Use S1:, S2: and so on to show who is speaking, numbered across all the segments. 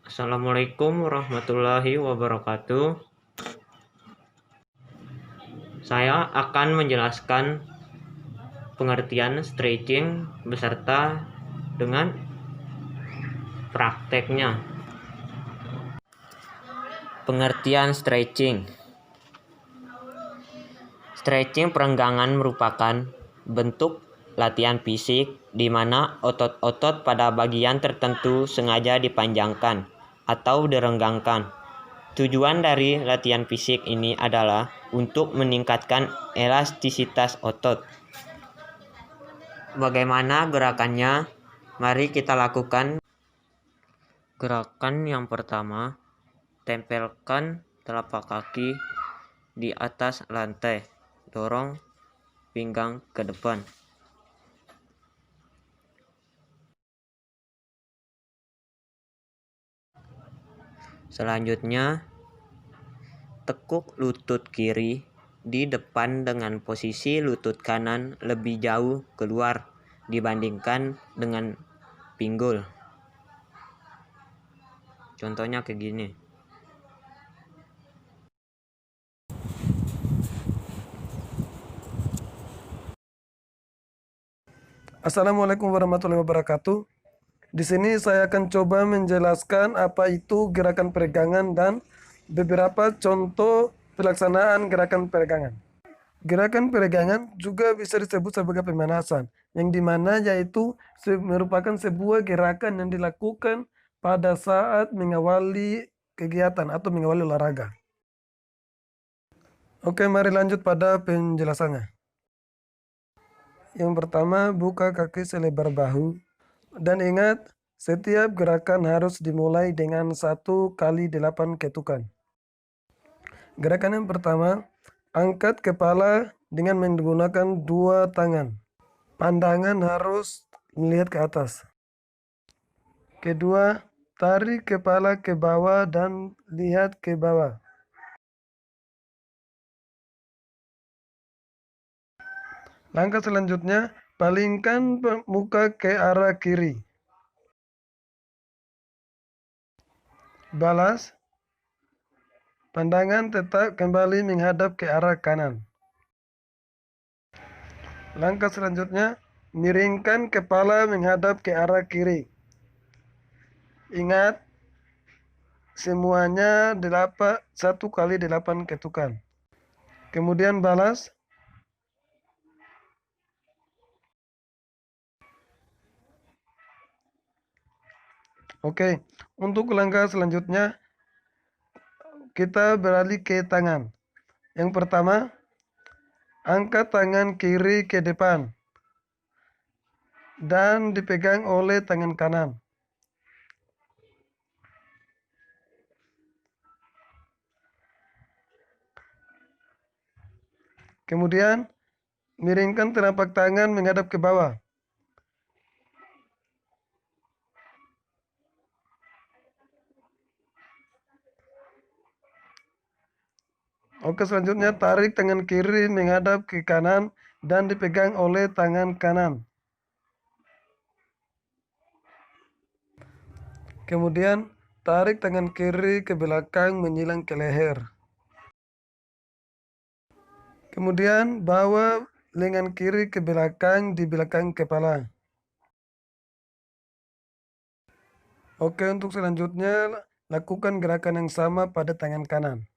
S1: Assalamualaikum warahmatullahi wabarakatuh. Saya akan menjelaskan pengertian stretching beserta dengan prakteknya. Pengertian stretching. Stretching perenggangan merupakan bentuk latihan fisik di mana otot-otot pada bagian tertentu sengaja dipanjangkan atau direnggangkan. Tujuan dari latihan fisik ini adalah untuk meningkatkan elastisitas otot. Bagaimana gerakannya? Mari kita lakukan. Gerakan yang pertama, tempelkan telapak kaki di atas lantai. Dorong pinggang ke depan. Selanjutnya, tekuk lutut kiri di depan dengan posisi lutut kanan lebih jauh keluar dibandingkan dengan pinggul. Contohnya kayak gini.
S2: Assalamualaikum warahmatullahi wabarakatuh. Di sini saya akan coba menjelaskan apa itu gerakan peregangan dan beberapa contoh pelaksanaan gerakan peregangan. Gerakan peregangan juga bisa disebut sebagai pemanasan, yang dimana yaitu merupakan sebuah gerakan yang dilakukan pada saat mengawali kegiatan atau mengawali olahraga. Oke, mari lanjut pada penjelasannya. Yang pertama, buka kaki selebar bahu. Dan ingat, setiap gerakan harus dimulai dengan 1 kali 8 ketukan. Gerakan yang pertama, angkat kepala dengan menggunakan 2 tangan. Pandangan harus melihat ke atas. Kedua, tarik kepala ke bawah dan lihat ke bawah. Langkah selanjutnya, palingkan muka ke arah kiri. Balas, pandangan tetap kembali menghadap ke arah kanan. Langkah selanjutnya, miringkan kepala menghadap ke arah kiri. Ingat, semuanya 1 kali 8 ketukan. Kemudian balas. Oke, untuk langkah selanjutnya, kita beralih ke tangan. Yang pertama, angkat tangan kiri ke depan dan dipegang oleh tangan kanan. Kemudian, miringkan telapak tangan menghadap ke bawah. Oke, selanjutnya tarik tangan kiri menghadap ke kanan dan dipegang oleh tangan kanan. Kemudian, tarik tangan kiri ke belakang menyilang ke leher. Kemudian, bawa lengan kiri ke belakang di belakang kepala. Oke, untuk selanjutnya, lakukan gerakan yang sama pada tangan kanan.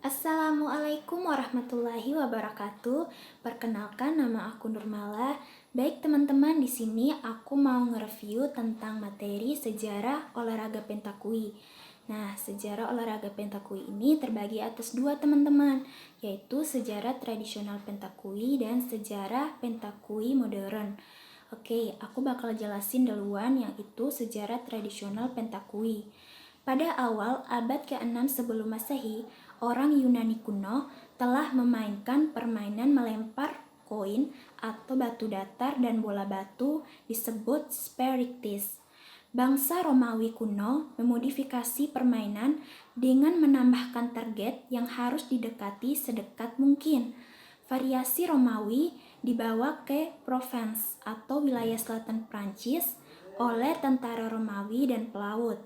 S3: Assalamualaikum warahmatullahi wabarakatuh. Perkenalkan, nama aku Nurmala. Baik teman-teman, di sini aku mau nge-review tentang materi sejarah olahraga pentakui. Nah, sejarah olahraga pentakui ini terbagi atas dua teman-teman, yaitu sejarah tradisional pentakui dan sejarah pentakui modern. Oke, aku bakal jelasin duluan yang itu sejarah tradisional pentakui. Pada awal abad ke-6 sebelum Masehi, orang Yunani kuno telah memainkan permainan melempar koin atau batu datar dan bola batu disebut Sperictis. Bangsa Romawi kuno memodifikasi permainan dengan menambahkan target yang harus didekati sedekat mungkin. Variasi Romawi dibawa ke Provence atau wilayah selatan Prancis oleh tentara Romawi dan pelaut.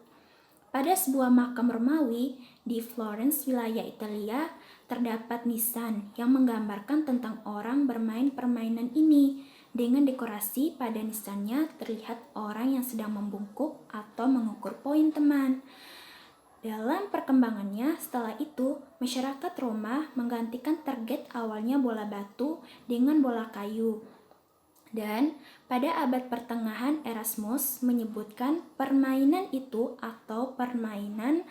S3: Pada sebuah makam Romawi di Florence, wilayah Italia, terdapat nisan yang menggambarkan tentang orang bermain permainan ini. Dengan dekorasi pada nisannya terlihat orang yang sedang membungkuk atau mengukur poin teman. Dalam perkembangannya, setelah itu, masyarakat Roma menggantikan target awalnya bola batu dengan bola kayu. Dan pada abad pertengahan Erasmus menyebutkan permainan itu atau permainan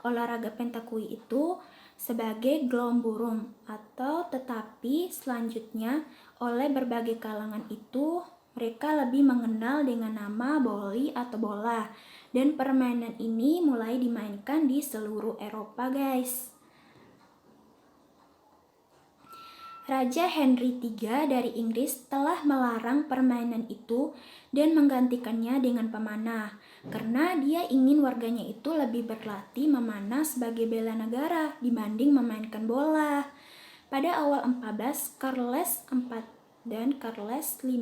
S3: olahraga pentakui itu sebagai glomburum atau tetapi selanjutnya oleh berbagai kalangan itu mereka lebih mengenal dengan nama volley atau bola dan permainan ini mulai dimainkan di seluruh Eropa guys. Raja Henry III dari Inggris telah melarang permainan itu dan menggantikannya dengan pemanah karena dia ingin warganya itu lebih berlatih memanah sebagai bela negara dibanding memainkan bola. Pada awal 14, Charles IV dan Charles V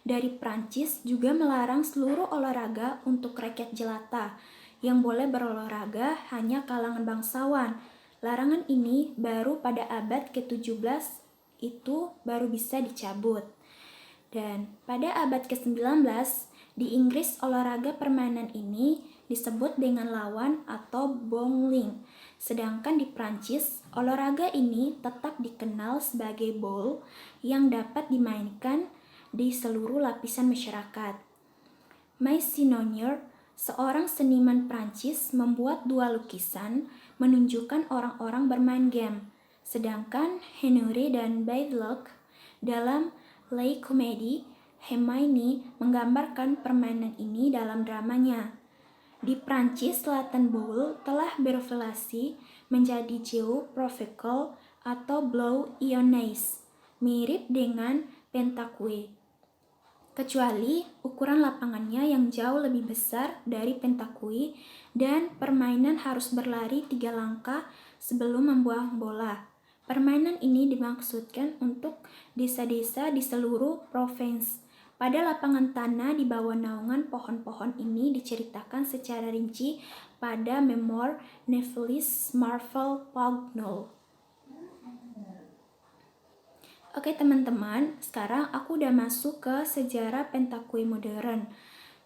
S3: dari Prancis juga melarang seluruh olahraga untuk rakyat jelata yang boleh berolahraga hanya kalangan bangsawan. Larangan ini baru pada abad ke-17 itu baru bisa dicabut. Dan pada abad ke-19 di Inggris olahraga permainan ini disebut dengan lawan atau bowling. Sedangkan di Prancis olahraga ini tetap dikenal sebagai boule yang dapat dimainkan di seluruh lapisan masyarakat. Meissonier, seorang seniman Prancis, membuat dua lukisan menunjukkan orang-orang bermain game. Sedangkan Henry dan Baylok dalam Les Comédies Hermione menggambarkan permainan ini dalam dramanya. Di Prancis Selatan boule telah berevolusi menjadi jeu profecol atau blow lyonnaise, mirip dengan pentakue. Kecuali ukuran lapangannya yang jauh lebih besar dari pentakui dan permainan harus berlari 3 langkah sebelum membuang bola. Permainan ini dimaksudkan untuk desa-desa di seluruh provinsi. Pada lapangan tanah di bawah naungan pohon-pohon ini diceritakan secara rinci pada Memoir Nevilis Marvel Pagnol. Oke teman-teman, sekarang aku udah masuk ke sejarah pentakui modern,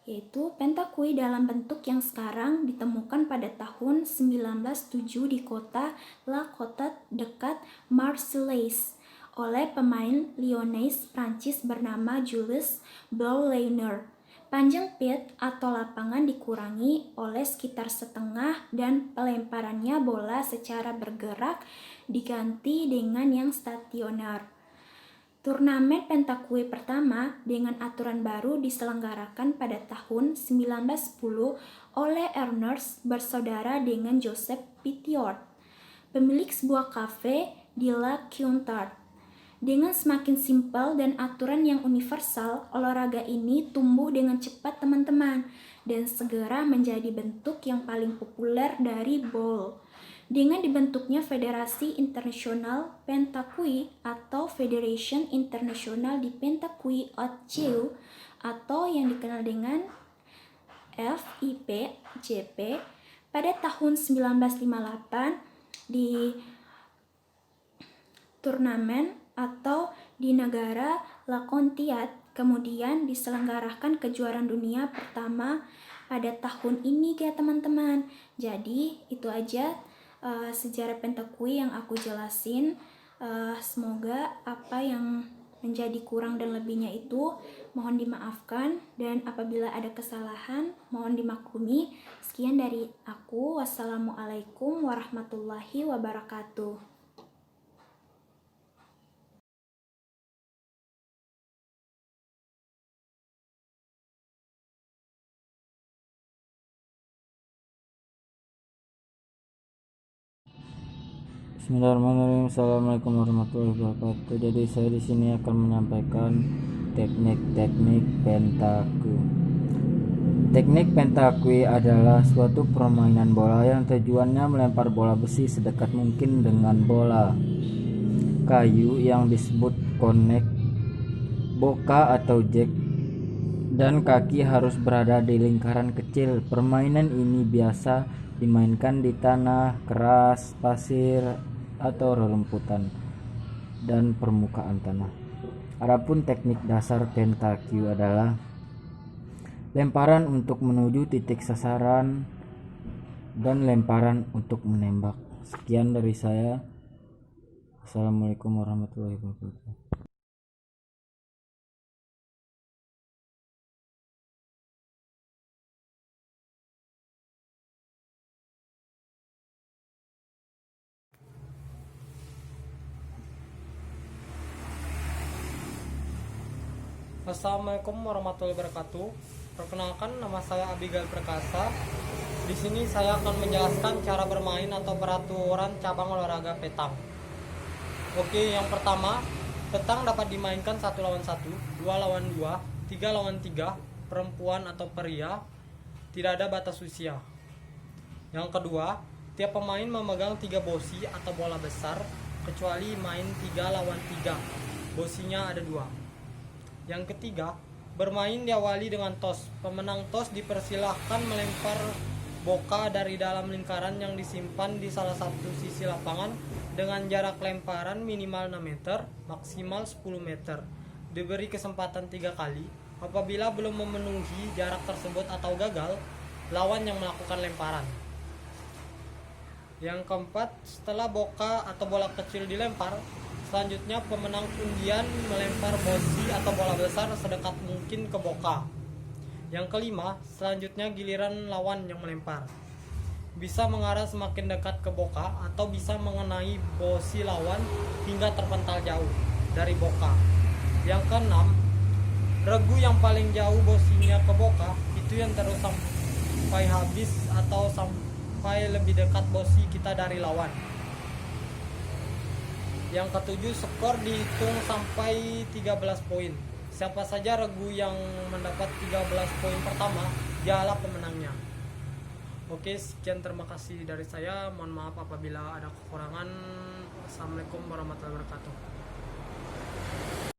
S3: yaitu pentakui dalam bentuk yang sekarang ditemukan pada tahun 1907 di kota La Cotte dekat Marseille oleh pemain Lyonnais Prancis bernama Jules Blauleiner. Panjang pit atau lapangan dikurangi oleh sekitar setengah dan pelemparannya bola secara bergerak diganti dengan yang stasioner. Turnamen pentakui pertama dengan aturan baru diselenggarakan pada tahun 1910 oleh Ernest bersaudara dengan Joseph Pittiot, pemilik sebuah kafe di La Quintard. Dengan semakin simpel dan aturan yang universal, olahraga ini tumbuh dengan cepat teman-teman dan segera menjadi bentuk yang paling populer dari bowl. Dengan dibentuknya Federasi Internasional Pentakui atau Federation International di Pentakui Haute Jeu atau yang dikenal dengan FIP-JP pada tahun 1958 di turnamen atau di negara La Contiat, kemudian diselenggarakan kejuaraan dunia pertama pada tahun ini ya teman-teman. Jadi itu aja sejarah pentakui yang aku jelasin. Semoga apa yang menjadi kurang dan lebihnya itu mohon dimaafkan, dan apabila ada kesalahan mohon dimaklumi. Sekian dari aku. Wassalamualaikum warahmatullahi wabarakatuh.
S4: Bismillahirrahmanirrahim. Assalamualaikum warahmatullahi wabarakatuh. Jadi saya di sini akan menyampaikan teknik-teknik pentakui. Teknik pentakui adalah suatu permainan bola yang tujuannya melempar bola besi sedekat mungkin dengan bola kayu yang disebut konek, boka atau jack, dan kaki harus berada di lingkaran kecil. Permainan ini biasa dimainkan di tanah keras, pasir, atau rerumputan dan permukaan tanah. Adapun teknik dasar pentakui adalah lemparan untuk menuju titik sasaran dan lemparan untuk menembak. Sekian dari saya. Assalamualaikum warahmatullahi wabarakatuh.
S5: Assalamualaikum warahmatullahi wabarakatuh. Perkenalkan, nama saya Abigail Perkasa. Di sini saya akan menjelaskan cara bermain atau peraturan cabang olahraga petang. Oke, yang pertama, petang dapat dimainkan 1 lawan 1, 2 lawan 2, 3 lawan 3, perempuan atau pria, tidak ada batas usia. Yang kedua, tiap pemain memegang 3 bosi atau bola besar, kecuali main 3 lawan 3, bosinya ada 2. Yang ketiga, bermain diawali dengan tos. Pemenang tos dipersilahkan melempar boka dari dalam lingkaran yang disimpan di salah satu sisi lapangan dengan jarak lemparan minimal 6 meter, maksimal 10 meter. Diberi kesempatan 3 kali. Apabila belum memenuhi jarak tersebut atau gagal, lawan yang melakukan lemparan. Yang keempat, setelah boka atau bola kecil dilempar, selanjutnya pemenang undian melempar bosi atau bola besar sedekat mungkin ke boka. Yang kelima, selanjutnya giliran lawan yang melempar. Bisa mengarah semakin dekat ke boka atau bisa mengenai bosi lawan hingga terpental jauh dari boka. Yang keenam, regu yang paling jauh bosinya ke boka itu yang terus sampai habis atau sampai lebih dekat bosi kita dari lawan. Yang ketujuh, skor dihitung sampai 13 poin. Siapa saja regu yang mendapat 13 poin pertama, dialah pemenangnya. Oke, sekian, terima kasih dari saya. Mohon maaf apabila ada kekurangan. Assalamualaikum warahmatullahi wabarakatuh.